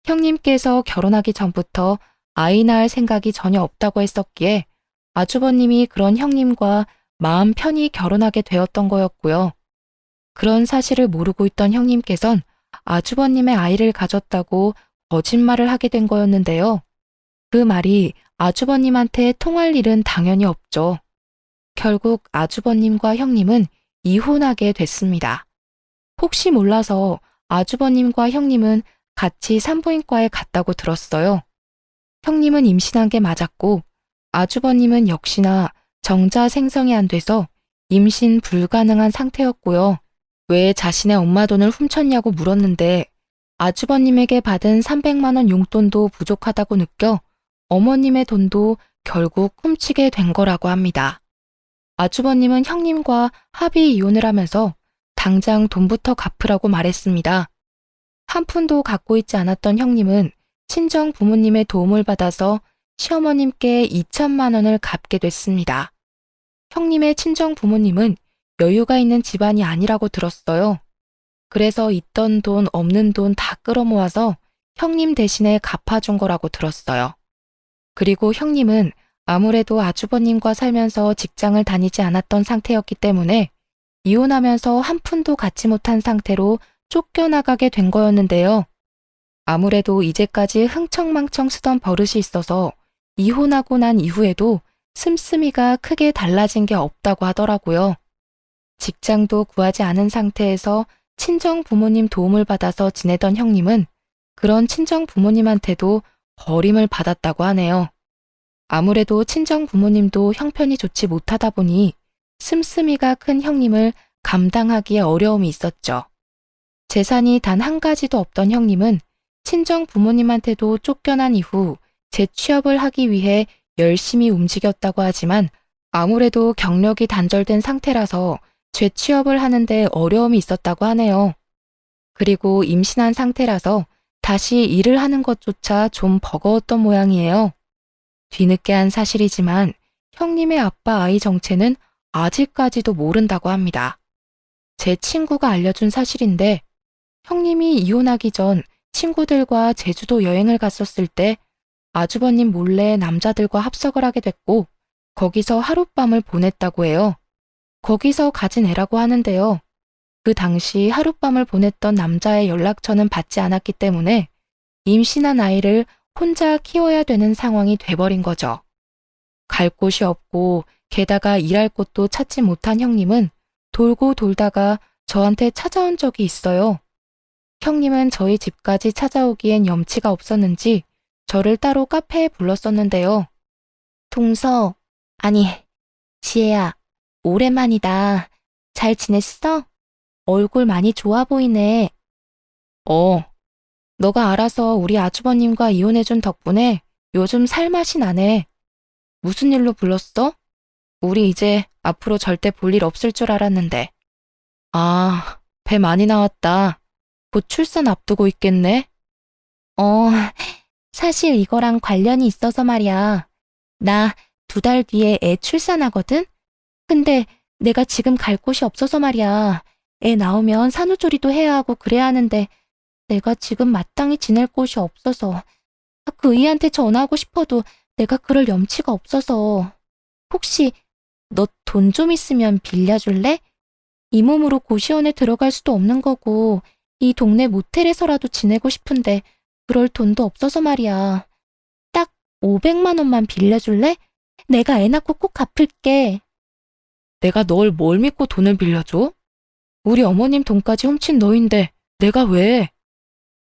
형님께서 결혼하기 전부터 아이 낳을 생각이 전혀 없다고 했었기에 아주버님이 그런 형님과 마음 편히 결혼하게 되었던 거였고요. 그런 사실을 모르고 있던 형님께선 아주버님의 아이를 가졌다고 거짓말을 하게 된 거였는데요. 그 말이 아주버님한테 통할 일은 당연히 없죠. 결국 아주버님과 형님은 이혼하게 됐습니다. 혹시 몰라서 아주버님과 형님은 같이 산부인과에 갔다고 들었어요. 형님은 임신한 게 맞았고 아주버님은 역시나 정자 생성이 안 돼서 임신 불가능한 상태였고요. 왜 자신의 엄마 돈을 훔쳤냐고 물었는데 아주버님에게 받은 300만 원 용돈도 부족하다고 느껴 어머님의 돈도 결국 훔치게 된 거라고 합니다. 아주버님은 형님과 합의 이혼을 하면서 당장 돈부터 갚으라고 말했습니다. 한 푼도 갖고 있지 않았던 형님은 친정 부모님의 도움을 받아서 시어머님께 2천만 원을 갚게 됐습니다. 형님의 친정 부모님은 여유가 있는 집안이 아니라고 들었어요. 그래서 있던 돈 없는 돈 다 끌어모아서 형님 대신에 갚아준 거라고 들었어요. 그리고 형님은 아무래도 아주버님과 살면서 직장을 다니지 않았던 상태였기 때문에 이혼하면서 한 푼도 갖지 못한 상태로 쫓겨나가게 된 거였는데요. 아무래도 이제까지 흥청망청 쓰던 버릇이 있어서 이혼하고 난 이후에도 씀씀이가 크게 달라진 게 없다고 하더라고요. 직장도 구하지 않은 상태에서 친정 부모님 도움을 받아서 지내던 형님은 그런 친정 부모님한테도 버림을 받았다고 하네요. 아무래도 친정 부모님도 형편이 좋지 못하다 보니 씀씀이가 큰 형님을 감당하기에 어려움이 있었죠. 재산이 단 한 가지도 없던 형님은 친정 부모님한테도 쫓겨난 이후 재취업을 하기 위해 열심히 움직였다고 하지만 아무래도 경력이 단절된 상태라서 재취업을 하는데 어려움이 있었다고 하네요. 그리고 임신한 상태라서 다시 일을 하는 것조차 좀 버거웠던 모양이에요. 뒤늦게 한 사실이지만 형님의 아빠 아이 정체는 아직까지도 모른다고 합니다. 제 친구가 알려준 사실인데 형님이 이혼하기 전 친구들과 제주도 여행을 갔었을 때 아주버님 몰래 남자들과 합석을 하게 됐고 거기서 하룻밤을 보냈다고 해요. 거기서 가진 애라고 하는데요. 그 당시 하룻밤을 보냈던 남자의 연락처는 받지 않았기 때문에 임신한 아이를 혼자 키워야 되는 상황이 돼버린 거죠. 갈 곳이 없고 게다가 일할 곳도 찾지 못한 형님은 돌고 돌다가 저한테 찾아온 적이 있어요. 형님은 저희 집까지 찾아오기엔 염치가 없었는지 저를 따로 카페에 불렀었는데요. 동서, 아니, 지혜야, 오랜만이다. 잘 지냈어? 얼굴 많이 좋아 보이네. 너가 알아서 우리 아주버님과 이혼해준 덕분에 요즘 살맛이 나네. 무슨 일로 불렀어? 우리 이제 앞으로 절대 볼 일 없을 줄 알았는데. 아, 배 많이 나왔다. 곧 출산 앞두고 있겠네? 사실 이거랑 관련이 있어서 말이야. 나 2달 뒤에 애 출산하거든? 근데 내가 지금 갈 곳이 없어서 말이야. 애 나오면 산후조리도 해야 하고 그래야 하는데 내가 지금 마땅히 지낼 곳이 없어서 그 의한테 전화하고 싶어도 내가 그럴 염치가 없어서 혹시 너 돈 좀 있으면 빌려줄래? 이 몸으로 고시원에 들어갈 수도 없는 거고 이 동네 모텔에서라도 지내고 싶은데 그럴 돈도 없어서 말이야. 딱 500만 원만 빌려줄래? 내가 애 낳고 꼭 갚을게. 내가 널 뭘 믿고 돈을 빌려줘? 우리 어머님 돈까지 훔친 너인데 내가 왜?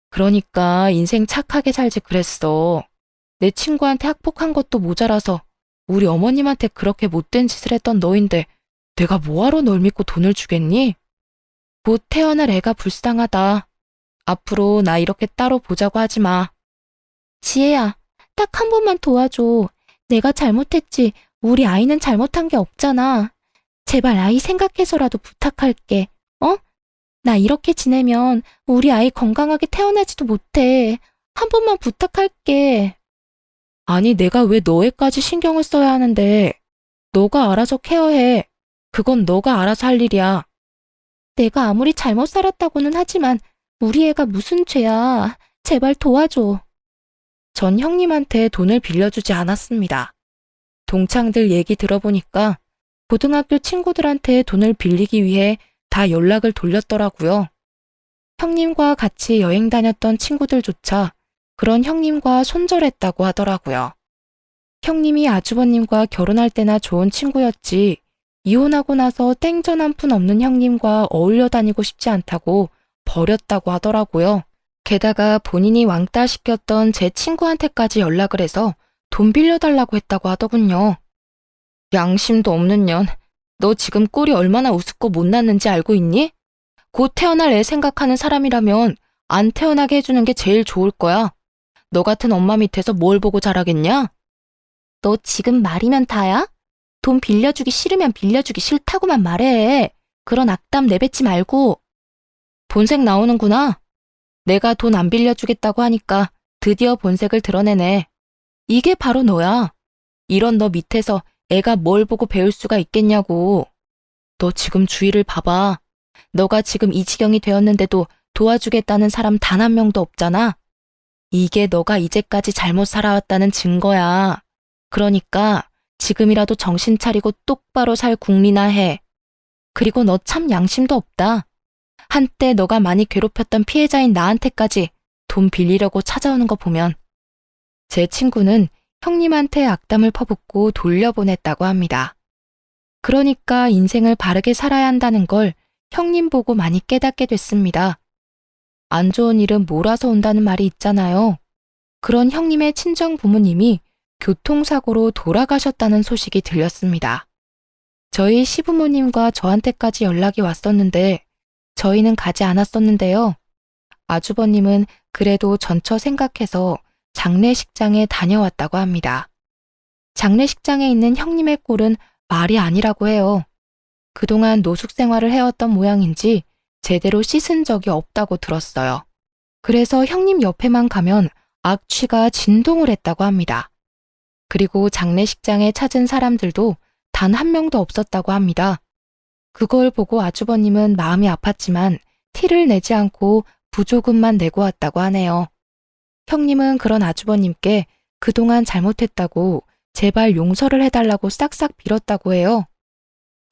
그러니까 인생 착하게 살지 그랬어. 내 친구한테 학폭한 것도 모자라서 우리 어머님한테 그렇게 못된 짓을 했던 너인데 내가 뭐하러 널 믿고 돈을 주겠니? 곧 태어날 애가 불쌍하다. 앞으로 나 이렇게 따로 보자고 하지 마. 지혜야, 딱 한 번만 도와줘. 내가 잘못했지. 우리 아이는 잘못한 게 없잖아. 제발 아이 생각해서라도 부탁할게. 어? 나 이렇게 지내면 우리 아이 건강하게 태어나지도 못해. 한 번만 부탁할게. 아니, 내가 왜 너 애까지 신경을 써야 하는데. 너가 알아서 케어해. 그건 너가 알아서 할 일이야. 내가 아무리 잘못 살았다고는 하지만 우리 애가 무슨 죄야. 제발 도와줘. 전 형님한테 돈을 빌려주지 않았습니다. 동창들 얘기 들어보니까 고등학교 친구들한테 돈을 빌리기 위해 다 연락을 돌렸더라고요. 형님과 같이 여행 다녔던 친구들조차 그런 형님과 손절했다고 하더라고요. 형님이 아주버님과 결혼할 때나 좋은 친구였지 이혼하고 나서 땡전 한 푼 없는 형님과 어울려 다니고 싶지 않다고 버렸다고 하더라고요. 게다가 본인이 왕따 시켰던 제 친구한테까지 연락을 해서 돈 빌려달라고 했다고 하더군요. 양심도 없는 년, 너 지금 꼴이 얼마나 우습고 못났는지 알고 있니? 곧 태어날 애 생각하는 사람이라면 안 태어나게 해주는 게 제일 좋을 거야. 너 같은 엄마 밑에서 뭘 보고 자라겠냐? 너 지금 말이면 다야? 돈 빌려주기 싫으면 빌려주기 싫다고만 말해. 그런 악담 내뱉지 말고. 본색 나오는구나. 내가 돈 안 빌려주겠다고 하니까 드디어 본색을 드러내네. 이게 바로 너야. 이런 너 밑에서 애가 뭘 보고 배울 수가 있겠냐고. 너 지금 주위를 봐봐. 너가 지금 이 지경이 되었는데도 도와주겠다는 사람 단 한 명도 없잖아. 이게 너가 이제까지 잘못 살아왔다는 증거야. 그러니까 지금이라도 정신 차리고 똑바로 살 궁리나 해. 그리고 너 참 양심도 없다. 한때 너가 많이 괴롭혔던 피해자인 나한테까지 돈 빌리려고 찾아오는 거 보면. 제 친구는 형님한테 악담을 퍼붓고 돌려보냈다고 합니다. 그러니까 인생을 바르게 살아야 한다는 걸 형님 보고 많이 깨닫게 됐습니다. 안 좋은 일은 몰아서 온다는 말이 있잖아요. 그런 형님의 친정 부모님이 교통사고로 돌아가셨다는 소식이 들렸습니다. 저희 시부모님과 저한테까지 연락이 왔었는데 저희는 가지 않았었는데요. 아주버님은 그래도 전처 생각해서 장례식장에 다녀왔다고 합니다. 장례식장에 있는 형님의 꼴은 말이 아니라고 해요. 그동안 노숙 생활을 해왔던 모양인지 제대로 씻은 적이 없다고 들었어요. 그래서 형님 옆에만 가면 악취가 진동을 했다고 합니다. 그리고 장례식장에 찾은 사람들도 단 한 명도 없었다고 합니다. 그걸 보고 아주버님은 마음이 아팠지만 티를 내지 않고 부조금만 내고 왔다고 하네요. 형님은 그런 아주버님께 그동안 잘못했다고 제발 용서를 해달라고 싹싹 빌었다고 해요.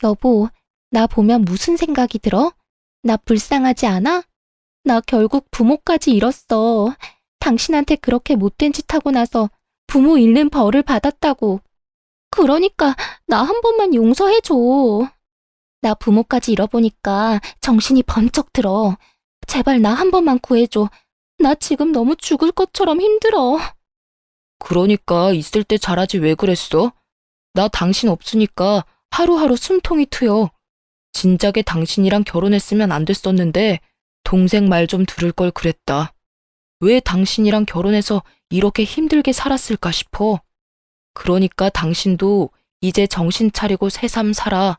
여보, 나 보면 무슨 생각이 들어? 나 불쌍하지 않아? 나 결국 부모까지 잃었어. 당신한테 그렇게 못된 짓 하고 나서 부모 잃는 벌을 받았다고. 그러니까 나 한 번만 용서해줘. 나 부모까지 잃어보니까 정신이 번쩍 들어. 제발 나 한 번만 구해줘. 나 지금 너무 죽을 것처럼 힘들어. 그러니까 있을 때 잘하지 왜 그랬어? 나 당신 없으니까 하루하루 숨통이 트여. 진작에 당신이랑 결혼했으면 안 됐었는데 동생 말 좀 들을 걸 그랬다. 왜 당신이랑 결혼해서 이렇게 힘들게 살았을까 싶어. 그러니까 당신도 이제 정신 차리고 새삼 살아.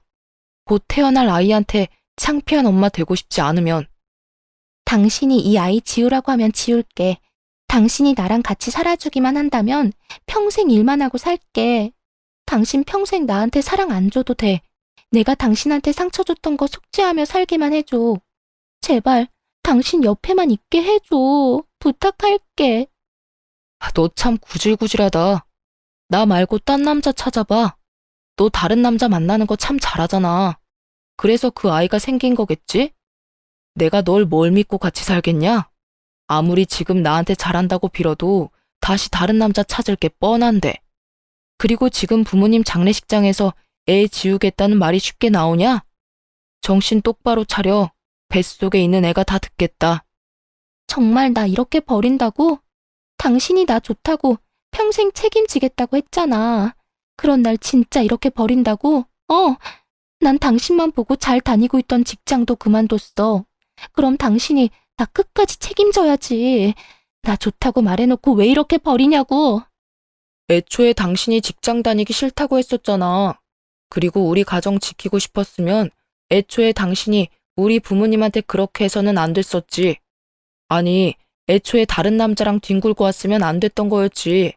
곧 태어날 아이한테 창피한 엄마 되고 싶지 않으면. 당신이 이 아이 지우라고 하면 지울게. 당신이 나랑 같이 살아주기만 한다면 평생 일만 하고 살게. 당신 평생 나한테 사랑 안 줘도 돼. 내가 당신한테 상처 줬던 거 속죄하며 살기만 해줘. 제발 당신 옆에만 있게 해줘. 부탁할게. 너 참 구질구질하다. 나 말고 딴 남자 찾아봐. 너 다른 남자 만나는 거 참 잘하잖아. 그래서 그 아이가 생긴 거겠지? 내가 널 뭘 믿고 같이 살겠냐? 아무리 지금 나한테 잘한다고 빌어도 다시 다른 남자 찾을 게 뻔한데. 그리고 지금 부모님 장례식장에서 애 지우겠다는 말이 쉽게 나오냐? 정신 똑바로 차려. 뱃속에 있는 애가 다 듣겠다. 정말 나 이렇게 버린다고? 당신이 나 좋다고 평생 책임지겠다고 했잖아. 그런 날 진짜 이렇게 버린다고? 난 당신만 보고 잘 다니고 있던 직장도 그만뒀어. 그럼 당신이 나 끝까지 책임져야지. 나 좋다고 말해놓고 왜 이렇게 버리냐고. 애초에 당신이 직장 다니기 싫다고 했었잖아. 그리고 우리 가정 지키고 싶었으면 애초에 당신이 우리 부모님한테 그렇게 해서는 안 됐었지. 아니, 애초에 다른 남자랑 뒹굴고 왔으면 안 됐던 거였지.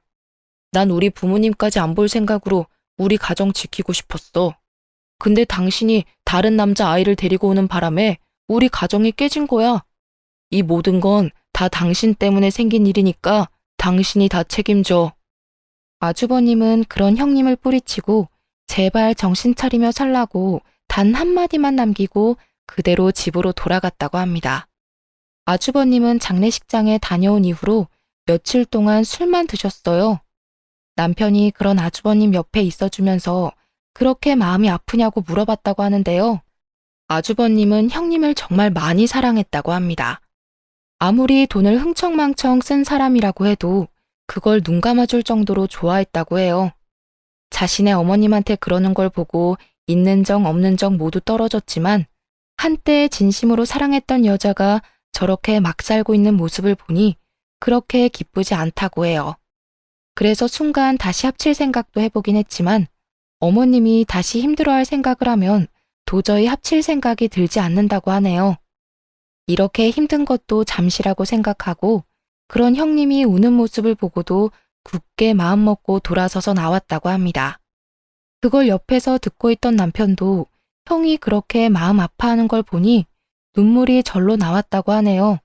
난 우리 부모님까지 안 볼 생각으로 우리 가정 지키고 싶었어. 근데 당신이 다른 남자 아이를 데리고 오는 바람에 우리 가정이 깨진 거야. 이 모든 건 다 당신 때문에 생긴 일이니까 당신이 다 책임져. 아주버님은 그런 형님을 뿌리치고 제발 정신 차리며 살라고 단 한마디만 남기고 그대로 집으로 돌아갔다고 합니다. 아주버님은 장례식장에 다녀온 이후로 며칠 동안 술만 드셨어요. 남편이 그런 아주버님 옆에 있어주면서 그렇게 마음이 아프냐고 물어봤다고 하는데요. 아주버님은 형님을 정말 많이 사랑했다고 합니다. 아무리 돈을 흥청망청 쓴 사람이라고 해도 그걸 눈 감아줄 정도로 좋아했다고 해요. 자신의 어머님한테 그러는 걸 보고 있는 정 없는 정 모두 떨어졌지만 한때 진심으로 사랑했던 여자가 저렇게 막 살고 있는 모습을 보니 그렇게 기쁘지 않다고 해요. 그래서 순간 다시 합칠 생각도 해보긴 했지만 어머님이 다시 힘들어할 생각을 하면 도저히 합칠 생각이 들지 않는다고 하네요. 이렇게 힘든 것도 잠시라고 생각하고 그런 형님이 우는 모습을 보고도 굳게 마음먹고 돌아서서 나왔다고 합니다. 그걸 옆에서 듣고 있던 남편도 형이 그렇게 마음 아파하는 걸 보니 눈물이 절로 나왔다고 하네요.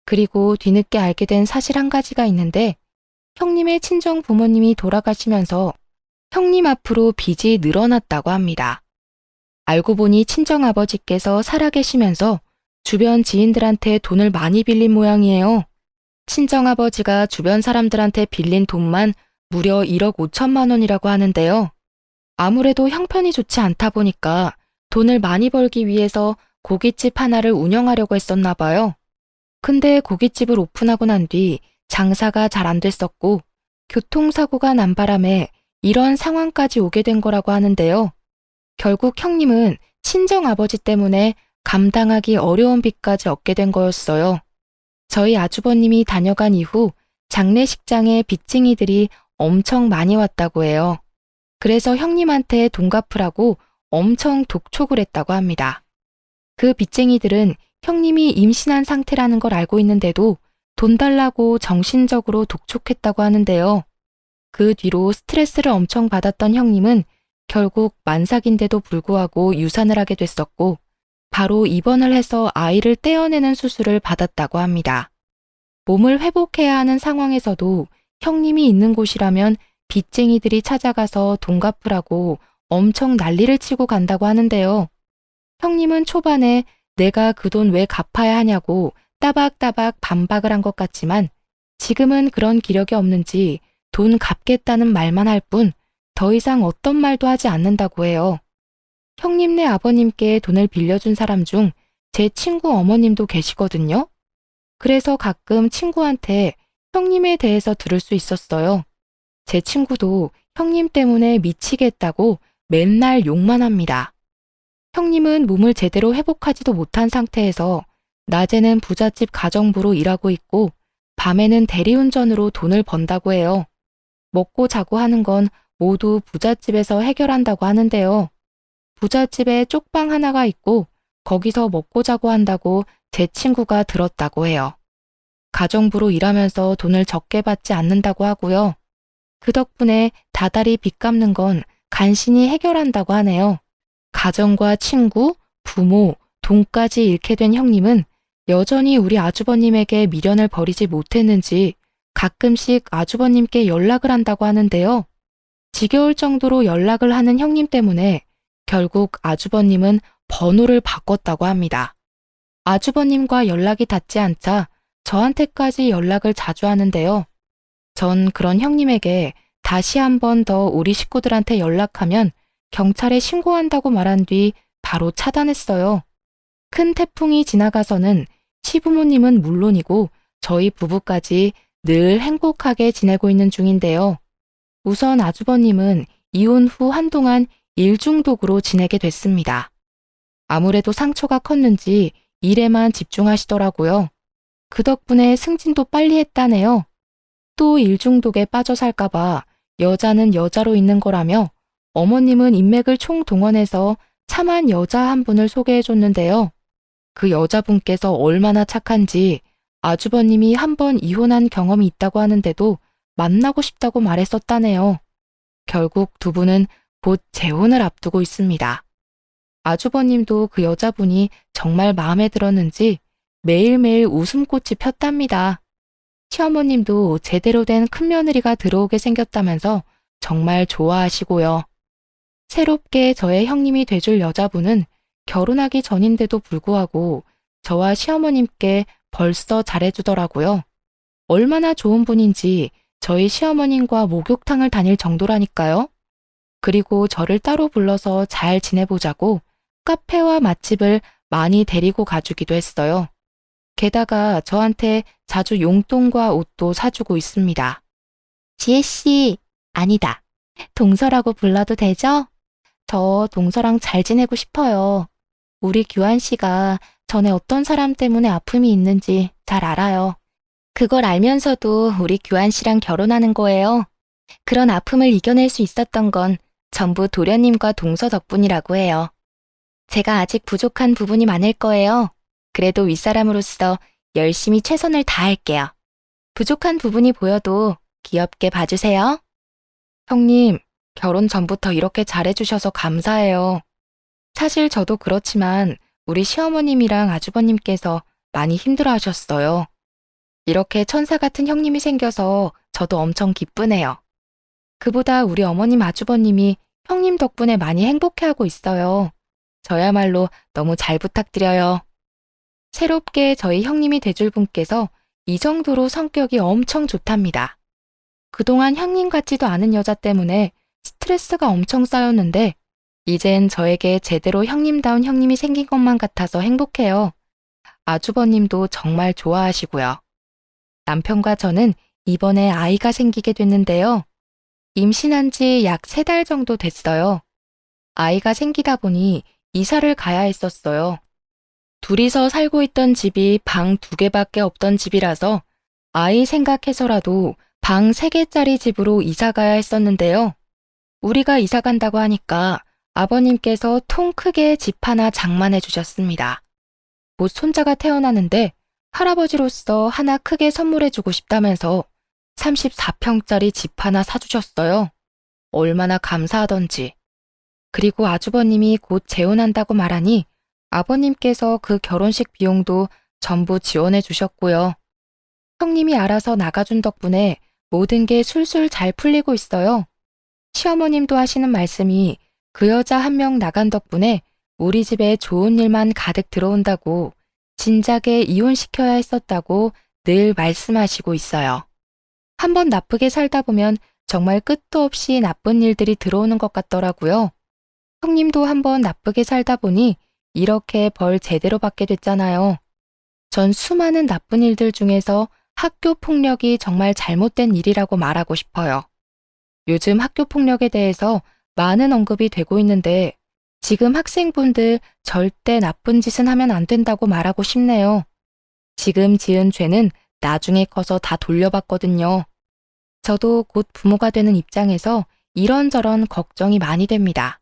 그리고 뒤늦게 알게 된 사실 한 가지가 있는데 형님의 친정 부모님이 돌아가시면서 형님 앞으로 빚이 늘어났다고 합니다. 알고 보니 친정아버지께서 살아계시면서 주변 지인들한테 돈을 많이 빌린 모양이에요. 친정아버지가 주변 사람들한테 빌린 돈만 무려 1억 5천만 원이라고 하는데요. 아무래도 형편이 좋지 않다 보니까 돈을 많이 벌기 위해서 고깃집 하나를 운영하려고 했었나 봐요. 근데 고깃집을 오픈하고 난 뒤 장사가 잘 안 됐었고 교통사고가 난 바람에 이런 상황까지 오게 된 거라고 하는데요. 결국 형님은 친정아버지 때문에 감당하기 어려운 빚까지 얻게 된 거였어요. 저희 아주버님이 다녀간 이후 장례식장에 빚쟁이들이 엄청 많이 왔다고 해요. 그래서 형님한테 돈 갚으라고 엄청 독촉을 했다고 합니다. 그 빚쟁이들은 형님이 임신한 상태라는 걸 알고 있는데도 돈 달라고 정신적으로 독촉했다고 하는데요. 그 뒤로 스트레스를 엄청 받았던 형님은 결국 만삭인데도 불구하고 유산을 하게 됐었고 바로 입원을 해서 아이를 떼어내는 수술을 받았다고 합니다. 몸을 회복해야 하는 상황에서도 형님이 있는 곳이라면 빚쟁이들이 찾아가서 돈 갚으라고 엄청 난리를 치고 간다고 하는데요. 형님은 초반에 내가 그 돈 왜 갚아야 하냐고 따박따박 반박을 한 것 같지만 지금은 그런 기력이 없는지 돈 갚겠다는 말만 할 뿐 더 이상 어떤 말도 하지 않는다고 해요. 형님네 아버님께 돈을 빌려준 사람 중 제 친구 어머님도 계시거든요. 그래서 가끔 친구한테 형님에 대해서 들을 수 있었어요. 제 친구도 형님 때문에 미치겠다고 맨날 욕만 합니다. 형님은 몸을 제대로 회복하지도 못한 상태에서 낮에는 부잣집 가정부로 일하고 있고 밤에는 대리운전으로 돈을 번다고 해요. 먹고 자고 하는 건 모두 부잣집에서 해결한다고 하는데요. 부잣집에 쪽방 하나가 있고 거기서 먹고 자고 한다고 제 친구가 들었다고 해요. 가정부로 일하면서 돈을 적게 받지 않는다고 하고요. 그 덕분에 다달이 빚 갚는 건 간신히 해결한다고 하네요. 가정과 친구, 부모, 돈까지 잃게 된 형님은 여전히 우리 아주버님에게 미련을 버리지 못했는지 가끔씩 아주버님께 연락을 한다고 하는데요. 지겨울 정도로 연락을 하는 형님 때문에 결국 아주버님은 번호를 바꿨다고 합니다. 아주버님과 연락이 닿지 않자 저한테까지 연락을 자주 하는데요. 전 그런 형님에게 다시 한 번 더 우리 식구들한테 연락하면 경찰에 신고한다고 말한 뒤 바로 차단했어요. 큰 태풍이 지나가서는 시부모님은 물론이고 저희 부부까지 늘 행복하게 지내고 있는 중인데요. 우선 아주버님은 이혼 후 한동안 일중독으로 지내게 됐습니다. 아무래도 상처가 컸는지 일에만 집중하시더라고요. 그 덕분에 승진도 빨리 했다네요. 또 일중독에 빠져 살까봐 여자는 여자로 있는 거라며 어머님은 인맥을 총동원해서 참한 여자 한 분을 소개해 줬는데요. 그 여자분께서 얼마나 착한지 아주버님이 한 번 이혼한 경험이 있다고 하는데도 만나고 싶다고 말했었다네요. 결국 두 분은 곧 재혼을 앞두고 있습니다. 아주버님도 그 여자분이 정말 마음에 들었는지 매일매일 웃음꽃이 폈답니다. 시어머님도 제대로 된 큰며느리가 들어오게 생겼다면서 정말 좋아하시고요. 새롭게 저의 형님이 돼줄 여자분은 결혼하기 전인데도 불구하고 저와 시어머님께 벌써 잘해주더라고요. 얼마나 좋은 분인지 저희 시어머님과 목욕탕을 다닐 정도라니까요. 그리고 저를 따로 불러서 잘 지내보자고 카페와 맛집을 많이 데리고 가주기도 했어요. 게다가 저한테 자주 용돈과 옷도 사주고 있습니다. 지혜씨, 아니다. 동서라고 불러도 되죠? 저 동서랑 잘 지내고 싶어요. 우리 규환씨가 전에 어떤 사람 때문에 아픔이 있는지 잘 알아요. 그걸 알면서도 우리 규환씨랑 결혼하는 거예요. 그런 아픔을 이겨낼 수 있었던 건 전부 도련님과 동서 덕분이라고 해요. 제가 아직 부족한 부분이 많을 거예요. 그래도 윗사람으로서 열심히 최선을 다할게요. 부족한 부분이 보여도 귀엽게 봐주세요. 형님, 결혼 전부터 이렇게 잘해주셔서 감사해요. 사실 저도 그렇지만 우리 시어머님이랑 아주버님께서 많이 힘들어하셨어요. 이렇게 천사 같은 형님이 생겨서 저도 엄청 기쁘네요. 그보다 우리 어머님 아주버님이 형님 덕분에 많이 행복해하고 있어요. 저야말로 너무 잘 부탁드려요. 새롭게 저희 형님이 돼줄 분께서 이 정도로 성격이 엄청 좋답니다. 그동안 형님 같지도 않은 여자 때문에 스트레스가 엄청 쌓였는데 이젠 저에게 제대로 형님다운 형님이 생긴 것만 같아서 행복해요. 아주버님도 정말 좋아하시고요. 남편과 저는 이번에 아이가 생기게 됐는데요. 임신한 지 약 3달 정도 됐어요. 아이가 생기다 보니 이사를 가야 했었어요. 둘이서 살고 있던 집이 방 2개밖에 없던 집이라서 아이 생각해서라도 방 3개짜리 집으로 이사 가야 했었는데요. 우리가 이사 간다고 하니까 아버님께서 통 크게 집 하나 장만해 주셨습니다. 곧 손자가 태어나는데 할아버지로서 하나 크게 선물해 주고 싶다면서 34평짜리 집 하나 사주셨어요. 얼마나 감사하던지. 그리고 아주버님이 곧 재혼한다고 말하니 아버님께서 그 결혼식 비용도 전부 지원해 주셨고요. 형님이 알아서 나가준 덕분에 모든 게 술술 잘 풀리고 있어요. 시어머님도 하시는 말씀이 그 여자 한 명 나간 덕분에 우리 집에 좋은 일만 가득 들어온다고 진작에 이혼시켜야 했었다고 늘 말씀하시고 있어요. 한번 나쁘게 살다 보면 정말 끝도 없이 나쁜 일들이 들어오는 것 같더라고요. 형님도 한번 나쁘게 살다 보니 이렇게 벌 제대로 받게 됐잖아요. 전 수많은 나쁜 일들 중에서 학교 폭력이 정말 잘못된 일이라고 말하고 싶어요. 요즘 학교 폭력에 대해서 많은 언급이 되고 있는데 지금 학생분들 절대 나쁜 짓은 하면 안 된다고 말하고 싶네요. 지금 지은 죄는 나중에 커서 다 돌려받거든요. 저도 곧 부모가 되는 입장에서 이런저런 걱정이 많이 됩니다.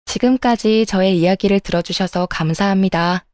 지금까지 저의 이야기를 들어주셔서 감사합니다.